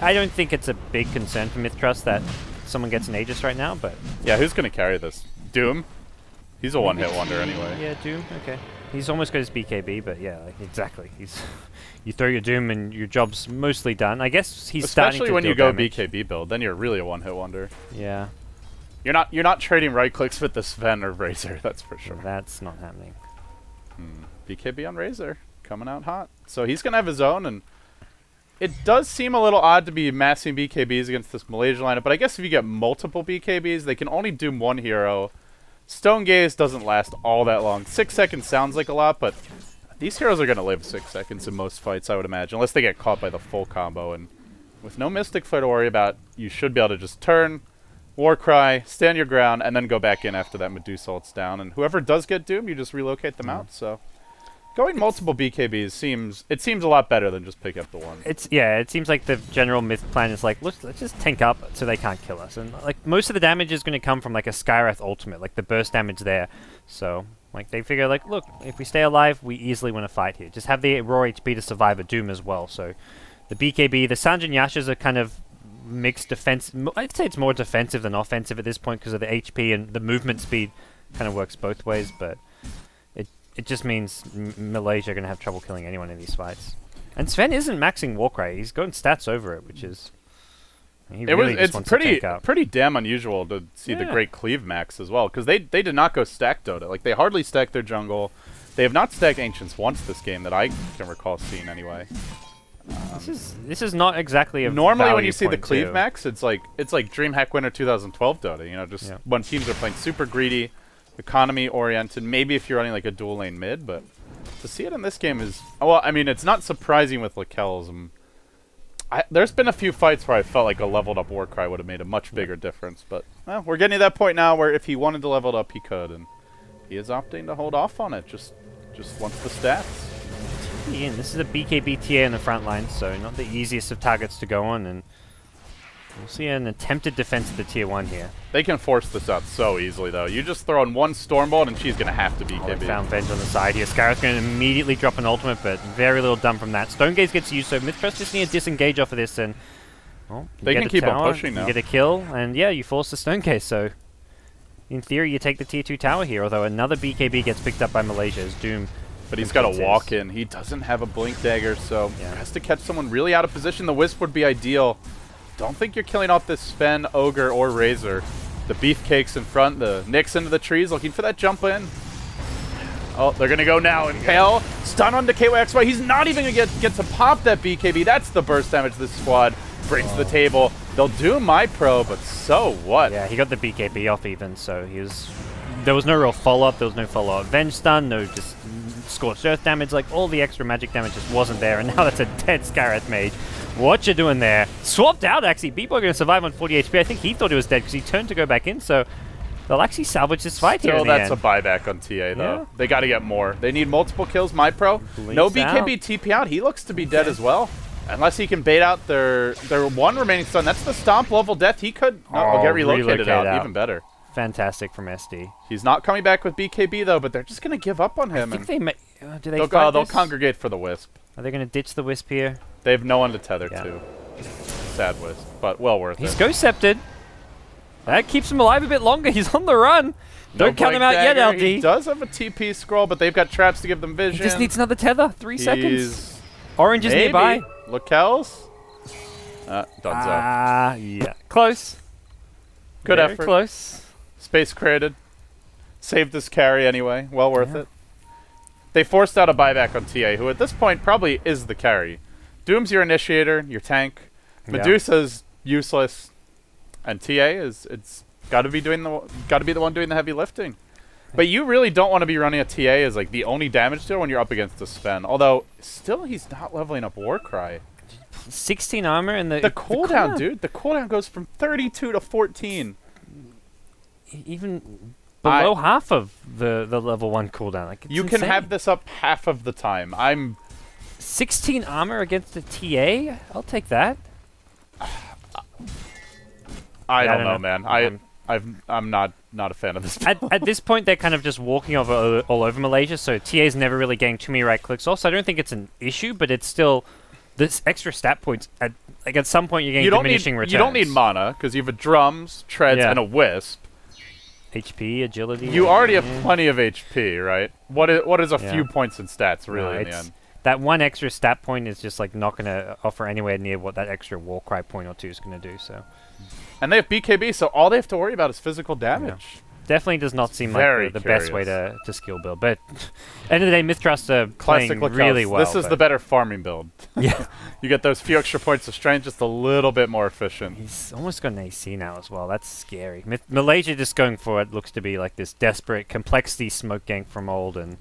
I don't think it's a big concern for MiTH Trust that someone gets an Aegis right now. But yeah, who's gonna carry this? Doom. He's a one-hit wonder anyway. Yeah, Doom. Okay. He's almost got his BKB, but yeah, like, exactly. He's you throw your Doom and your job's mostly done. I guess he's starting to especially when you deal go damage. BKB build, then you're really a one-hit wonder. Yeah. You're not trading right clicks with the Sven or Razor, that's for sure. That's not happening. BKB on Razor, coming out hot. So he's gonna have his own, and it does seem a little odd to be massing BKBs against this Malaysia lineup, but I guess if you get multiple BKBs, they can only doom one hero. Stone Gaze doesn't last all that long. 6 seconds sounds like a lot, but these heroes are going to live 6 seconds in most fights, I would imagine, unless they get caught by the full combo. And with no Mystic Flare to worry about, you should be able to just turn, Warcry, stand your ground, and then go back in after that Medusa ult's down. And whoever does get doomed, you just relocate them out. So going multiple BKBs seems a lot better than just pick up the one. It seems like the general MiTH plan is like, let's just tank up so they can't kill us, and like most of the damage is going to come from like a Skywrath ultimate, like the burst damage there. So like they figure like, look, if we stay alive, we easily win a fight here. Just have the raw HP to survive a Doom as well. So the BKB, the Sanj and Yashas are kind of mixed defense. I'd say it's more defensive than offensive at this point because of the HP and the movement speed. Kind of works both ways, but it just means Malaysia are going to have trouble killing anyone in these fights. And Sven isn't maxing Warcry. He's going stats over it, which is... It's pretty damn unusual to see the Great Cleave max as well, because they did not go stack Dota. Like, they hardly stacked their jungle. They have not stacked Ancients once this game that I can recall seeing anyway. This is not exactly a normally when you see the Cleave max, it's like DreamHack Winter 2012 Dota, you know, just when teams are playing super greedy, economy oriented, maybe if you're running like a dual lane mid, but to see it in this game is, well, I mean, it's not surprising with Lakel's. There's been a few fights where I felt like a leveled up Warcry would have made a much bigger difference, but well, we're getting to that point now where if he wanted to level it up, he could, and he is opting to hold off on it, just wants the stats. And this is a BKB TA in the front line, so not the easiest of targets to go on, and we'll see an attempted defense of the tier 1 here. They can force this out so easily, though. You just throw in one Stormbolt, and she's going to have to BKB. Found Venge on the side here. Scarrath's going to immediately drop an ultimate, but very little done from that. Stonegaze gets used, so MiTH Trust just need to disengage off of this, and well, they can keep on pushing now. You get a kill, and yeah, you force the Stonegaze, so in theory, you take the tier 2 tower here, although another BKB gets picked up by Malaysia as Doom. But he's got to walk in. He doesn't have a Blink Dagger, so he has to catch someone really out of position. The Wisp would be ideal. Don't think you're killing off this Sven, Ogre, or Razor. The Beefcake's in front. The Nyx into the trees, looking for that jump in. Oh, they're going to go now. Impale, stun on the KYXY. He's not even going to get to pop that BKB. That's the burst damage this squad brings to the table. They'll do my pro, but so what? Yeah, he got the BKB off even, so there was no real follow-up. There was no follow-up Venge stun, no just Scorched Earth damage. Like, all the extra magic damage just wasn't there, and now that's a dead Scarrath Mage. What you doing there? Swapped out, actually. B-Boy going to survive on 40 HP. I think he thought he was dead because he turned to go back in, so they'll actually salvage this fight here in the end. That's a buyback on TA, though. Yeah. They got to get more. They need multiple kills. My pro. No BKB TP out. He looks to be dead as well. Unless he can bait out their one remaining stun. That's the Stomp level death. He could get relocated out. Even better. Fantastic from SD. He's not coming back with BKB, though, but they're just going to give up on him. I think they may... do they fight they'll congregate for the Wisp. Are they going to ditch the Wisp here? They have no one to tether to. Sad Wisp, but well worth it. He's Ghost Scepted. That keeps him alive a bit longer. He's on the run. Don't count him out yet, LD. He does have a TP scroll, but they've got traps to give them vision. He just needs another tether. 3 seconds. Orange is nearby. Lakel's. Dunzo. Yeah. Close. Good Very effort. Close. Space created. Saved this carry anyway. Well worth it. They forced out a buyback on TA, who at this point probably is the carry. Doom's your initiator, your tank. Medusa's useless, and TA it's got to be the one doing the heavy lifting. But you really don't want to be running a TA as like the only damage dealer when you're up against a Sven. Although still he's not leveling up Warcry. 16 armor and the cooldown, dude. The cooldown goes from 32 to 14. Even below half of the level 1 cooldown. Like you insane. can have this up half of the time. 16 armor against a TA. I'll take that. I don't know, man. I'm not a fan of this. At this point, they're kind of just walking over all over Malaysia, so TA's never really getting too many right clicks off. So I don't think it's an issue, but it's still this extra stat points. At some point, you're getting diminishing returns. You don't need mana because you have a drums, treads, and a wisp. HP, agility. You already have plenty of HP, right? What is a few points in stats really in the end? That one extra stat point is just like not going to offer anywhere near what that extra Warcry point or 2 is going to do. So, and they have BKB, so all they have to worry about is physical damage. Yeah. Definitely does not seem like the best way to skill build. But end of the day, MiTH are playing really well. This is the better farming build. Yeah. You get those few extra points of strength, just a little bit more efficient. He's almost got an AC now as well. That's scary. Malaysia just going for it looks to be like this desperate complexity smoke gank from old, and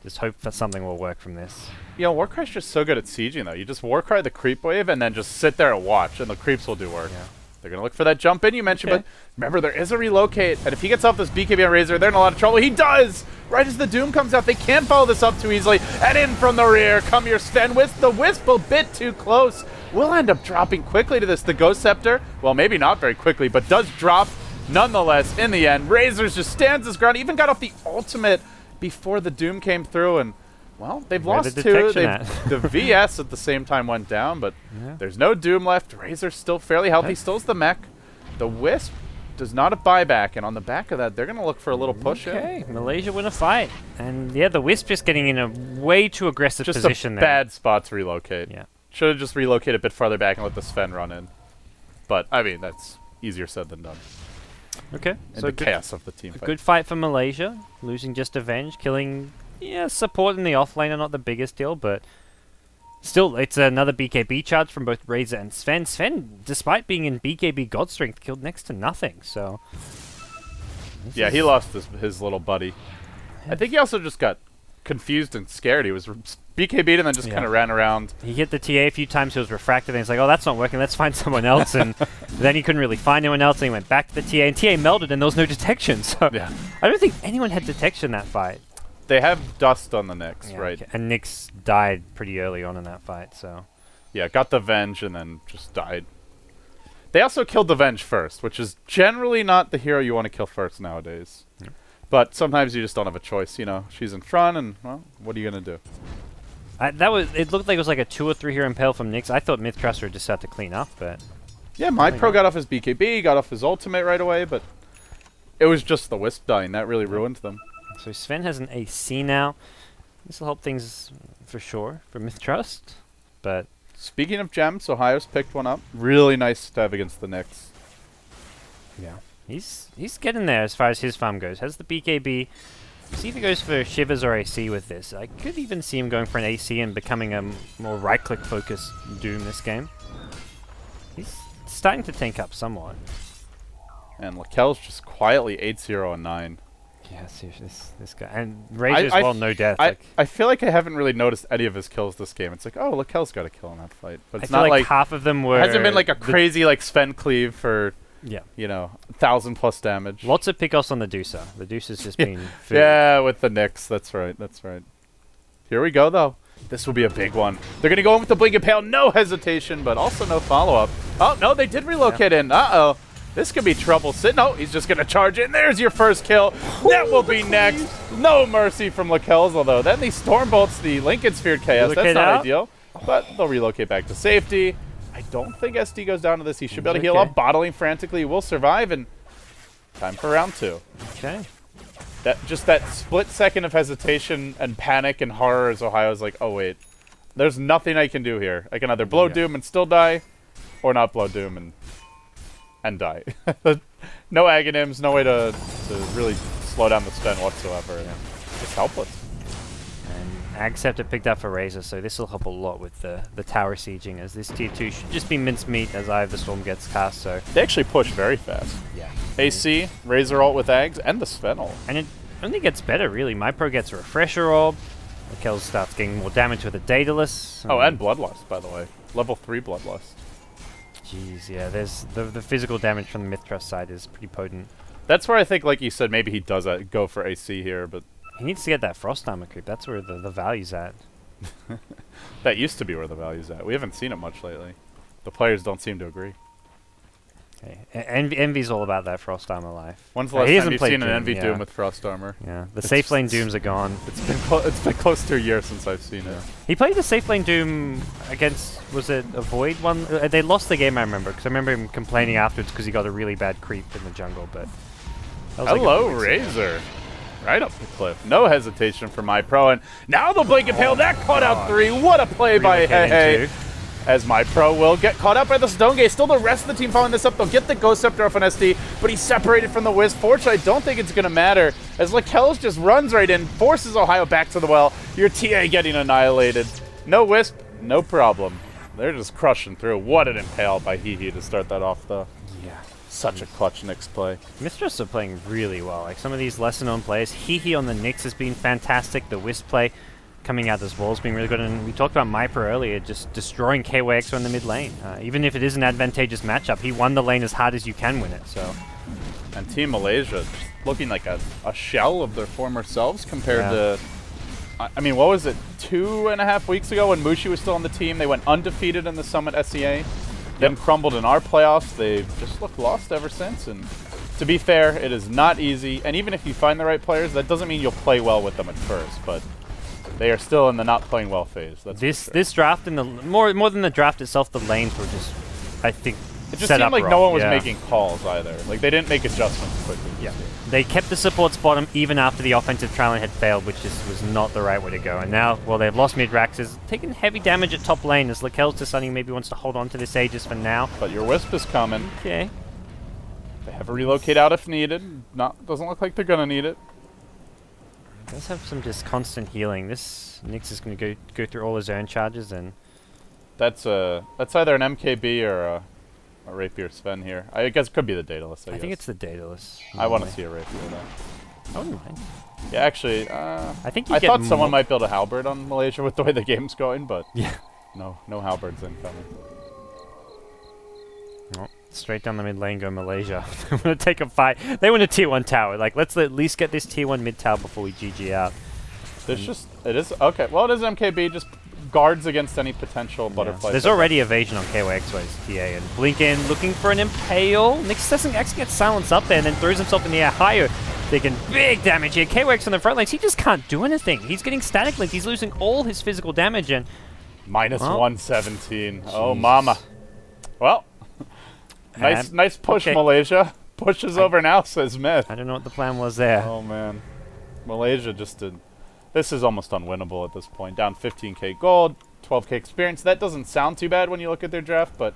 just hope that something will work from this. You know, Warcry's just so good at sieging, though. You just Warcry the creep wave and then just sit there and watch, and the creeps will do work. Yeah. They're going to look for that jump in you mentioned, but remember, there is a relocate, and if he gets off this BKB on Razor, they're in a lot of trouble. He does! Right as the Doom comes out, they can't follow this up too easily, and in from the rear, come your Sven with the Wisp, a bit too close. We'll end up dropping quickly to this. The Ghost Scepter, well, maybe not very quickly, but does drop nonetheless in the end. Razors just stands his ground, even got off the ultimate before the Doom came through, and well, they've lost two. The VS at the same time went down, but there's no Doom left. Razor's still fairly healthy, still's the mech. The Wisp does not have buyback, and on the back of that, they're going to look for a little push in. Malaysia win a fight. And yeah, the Wisp just getting in a way too aggressive position there. Just a bad spot to relocate. Yeah. Should have just relocated a bit farther back and let the Sven run in. But, I mean, that's easier said than done. Okay. So the chaos of the team fight. Good fight for Malaysia. Losing just Avenge, killing... Yeah, support in the offlane are not the biggest deal, but still, it's another BKB charge from both Razor and Sven. Sven, despite being in BKB God Strength, killed next to nothing, so... Yeah, he lost his little buddy. I think he also just got confused and scared. He was BKB'd and then just kind of ran around. He hit the TA a few times, he was refracted, and he's like, oh, that's not working, let's find someone else, and then he couldn't really find anyone else, and he went back to the TA, and TA melded, and there was no detection, so... Yeah. I don't think anyone had detection that fight. They have dust on the Nyx, right? Okay. And Nyx died pretty early on in that fight, so... Yeah, got the Venge and then just died. They also killed the Venge first, which is generally not the hero you want to kill first nowadays. Yeah. But sometimes you just don't have a choice, you know? She's in front, and, well, what are you going to do? It looked like it was like a 2 or 3 hero impale from Nyx. I thought MiTH were just out to clean up, but... Yeah, MiPro got off his BKB, got off his ultimate right away, but... It was just the Wisp dying. That really ruined them. So Sven has an AC now. This will help things for sure for MiTH, but... Speaking of gems, Ohio's picked one up. Really nice stab against the Nyx. Yeah. He's getting there as far as his farm goes. Has the BKB. See if he goes for Shivers or AC with this. I could even see him going for an AC and becoming a more right-click focused Doom this game. He's starting to tank up somewhat. And Lakel's just quietly 8-0 and 9. Yeah, seriously, this guy. And Rage as well, no death. I feel like I haven't really noticed any of his kills this game. It's like, oh, Lakel's got a kill in that fight. But it's not like half of them were... It hasn't been like a crazy like Sven cleave for, you know, 1,000+ damage. Lots of pickoffs on the Deucer. The Deucer's just been... Yeah, with the Nyx. That's right, that's right. Here we go, though. This will be a big one. They're going to go in with the Blink Impale. No hesitation, but also no follow-up. Oh, no, they did relocate in. Uh-oh. This could be trouble. No, he's just going to charge in. There's your first kill. That will be next. No mercy from Lakel's, although then the Storm Bolts, the Lincoln Sphere Chaos. That's not ideal, but they'll relocate back to safety. I don't think SD goes down to this. He should be able to heal up. Bottling frantically. He will survive, and time for round 2. Okay. Just that split second of hesitation and panic and horror as Ohio's like, oh, wait. There's nothing I can do here. I can either blow Doom and still die, or not blow Doom and die. No Aghanims, no way to really slow down the spin whatsoever. Yeah. It's helpless. And Agcept picked up for Razor, so this will help a lot with the tower sieging, as this tier 2 should just be mincemeat as Eye of the Storm gets cast, so... They actually push very fast. Yeah. AC, Razor ult with Ags, and the Svenel. And it only gets better, really. MyPro gets a Refresher Orb, Raquel starts getting more damage with a Daedalus. Oh, and Bloodlust, by the way. Level 3 Bloodlust. Jeez, yeah, there's the physical damage from the MiTH side is pretty potent. That's where I think, like you said, maybe he does go for AC here, but... He needs to get that Frost Armor creep. That's where the value's at. That used to be where the value's at. We haven't seen it much lately. The players don't seem to agree. Okay. Envy's all about that Frost Armor life. When's the last time you've seen an Envy Doom with Frost Armor? Yeah, the safe lane Dooms are gone. It's been close to a year since I've seen it. He played the safe lane Doom against, was it a Void one? They lost the game, I remember, because I remember him complaining afterwards because he got a really bad creep in the jungle, but... Hello, like Razor. Right up the cliff. No hesitation for MyPro, and now the Blanket Pale, that caught out 3. What a play by Hey. As MyPro will get caught up by the Stone Gate. Still the rest of the team following this up. They'll get the Ghost Scepter off on SD, but he's separated from the Wisp. Fortunately, I don't think it's going to matter, as Lakel's just runs right in, forces Ohio back to the well. Your TA getting annihilated. No Wisp, no problem. They're just crushing through. What an Impale by Hehe to start that off, though. Yeah. Such a clutch Nyx play. Mistress are playing really well. Like some of these lesser-known players, Hehe on the Nyx has been fantastic. The Wisp play coming out as well has been really good. And we talked about MyPro earlier, just destroying KYXO in the mid lane. Even if it is an advantageous matchup, he won the lane as hard as you can win it. So. And Team Malaysia just looking like a shell of their former selves compared to... I mean, what was it? 2.5 weeks ago when Mushi was still on the team, they went undefeated in the Summit SEA. Then crumbled in our playoffs. They've just looked lost ever since. And to be fair, it is not easy. And even if you find the right players, that doesn't mean you'll play well with them at first. But they are still in the not playing well phase. That's this draft, and the more than the draft itself, the lanes were just, I think, it just seemed like no one was making calls either. Like they didn't make adjustments quickly. Yeah, they kept the supports bottom even after the offensive trial had failed, which just was not the right way to go. And now, well, they've lost mid-Rax, is taking heavy damage at top lane as Lakel's deciding maybe wants to hold on to this Aegis for now. But your Wisp is coming. Okay. They have a relocate out if needed. Doesn't look like they're gonna need it. Does have some just constant healing. This Nyx is going to go through all his own charges, and that's either an MKB or a Rapier Sven here. I guess it could be the Daedalus. I think it's the Daedalus. I want to see a Rapier though. I wouldn't mind. Yeah, actually, I thought someone might build a Halberd on Malaysia with the way the game's going, but yeah, no Halberds incoming. Well, straight down the mid lane go Malaysia. They want to take a fight. They want a tier 1 tower. Like, let's at least get this tier 1 mid tower before we GG out. It is okay. Well, it is MKB. Just guards against any potential butterfly. There's already evasion on KYXY's TA, and Blinkin looking for an Impale. Nyx doesn't actually get silenced up there and then throws himself in the air higher. Taking big damage here. KYX on the front lanes, he just can't do anything. He's getting static linked. He's losing all his physical damage, and minus 117. Oh, mama. Well, nice push, Malaysia. Push is over now, says MiTH. I don't know what the plan was there. Oh man, Malaysia just did. This is almost unwinnable at this point. Down 15k gold, 12k experience. That doesn't sound too bad when you look at their draft, but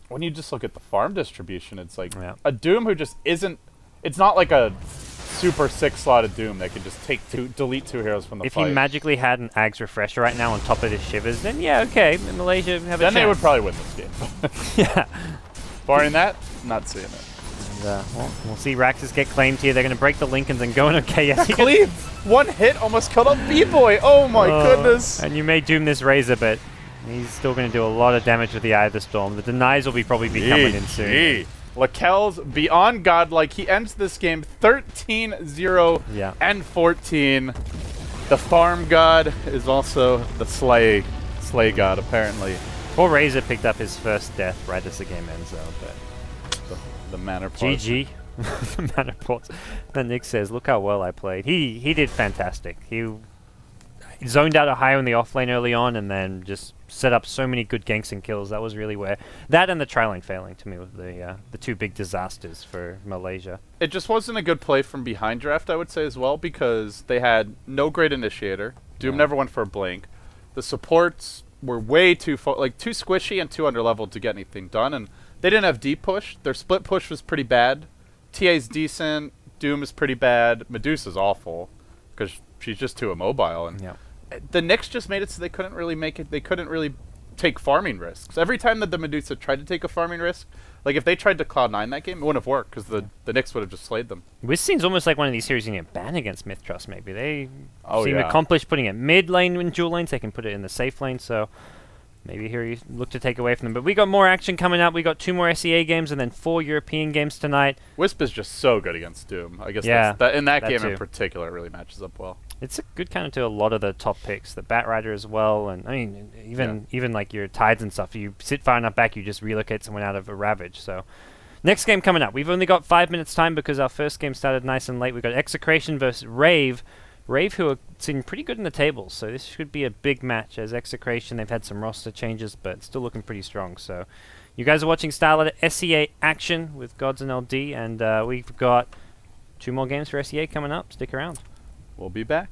when you just look at the farm distribution, it's like a Doom who just isn't... It's not like a super 6-slotted Doom that can just delete 2 heroes from the fight. If he magically had an Ags Refresher right now on top of his Shivers, then yeah, okay, Malaysia have a chance. Then they would probably win this game. Yeah. Barring that, not seeing it. And, well, we'll see Raxus get claimed here. They're going to break the Lincolns and go in on KS. Cleave! One hit almost cut off B-Boy. Oh my goodness. And you may doom this Razor, but he's still going to do a lot of damage with the Eye of the Storm. The denies will probably be coming in soon. Lakel's beyond godlike. He ends this game 13-0 and 14. The farm god is also the slay god, apparently. Poor Razor picked up his first death right as the game ends, though. But the manner part. GG. The manner ports. Then Nick says, look how well I played. He did fantastic. He zoned out a higher in the offlane early on and then just set up so many good ganks and kills. That was really where... That and the tri lane failing, to me, were the 2 big disasters for Malaysia. It just wasn't a good play from behind draft, I would say, as well, because they had no great initiator. Doom never went for a blink. The supports were way too too squishy and too underleveled to get anything done, and they didn't have deep push. Their split push was pretty bad. TA's decent. Doom is pretty bad. Medusa's awful because she's just too immobile, and the Knicks just made it so they couldn't really make it. They couldn't really take farming risks. Every time that the Medusa tried to take a farming risk, like if they tried to Cloud9 that game, it wouldn't have worked because the Knicks would have just slayed them. This seems almost like one of these series you can get banned against MiTH Trust. Maybe they seem yeah. accomplished putting it mid lane in dual lanes. They can put it in the safe lane, so maybe here you look to take away from them. But we got more action coming up. We got 2 more SEA games and then 4 European games tonight. Wisp is just so good against Doom. I guess in that game in particular, it really matches up well. It's a good counter to a lot of the top picks. The Batrider as well, and I mean, even like your Tides and stuff. You sit far enough back, you just relocate someone out of a Ravage. So, next game coming up. We've only got 5 minutes time because our first game started nice and late. We've got Execration versus Rave. Rave, who are sitting pretty good in the tables, so this should be a big match. As Execration, they've had some roster changes, but still looking pretty strong. So, you guys are watching Starladder SEA action with GoDz and LD, and we've got 2 more games for SEA coming up. Stick around. We'll be back.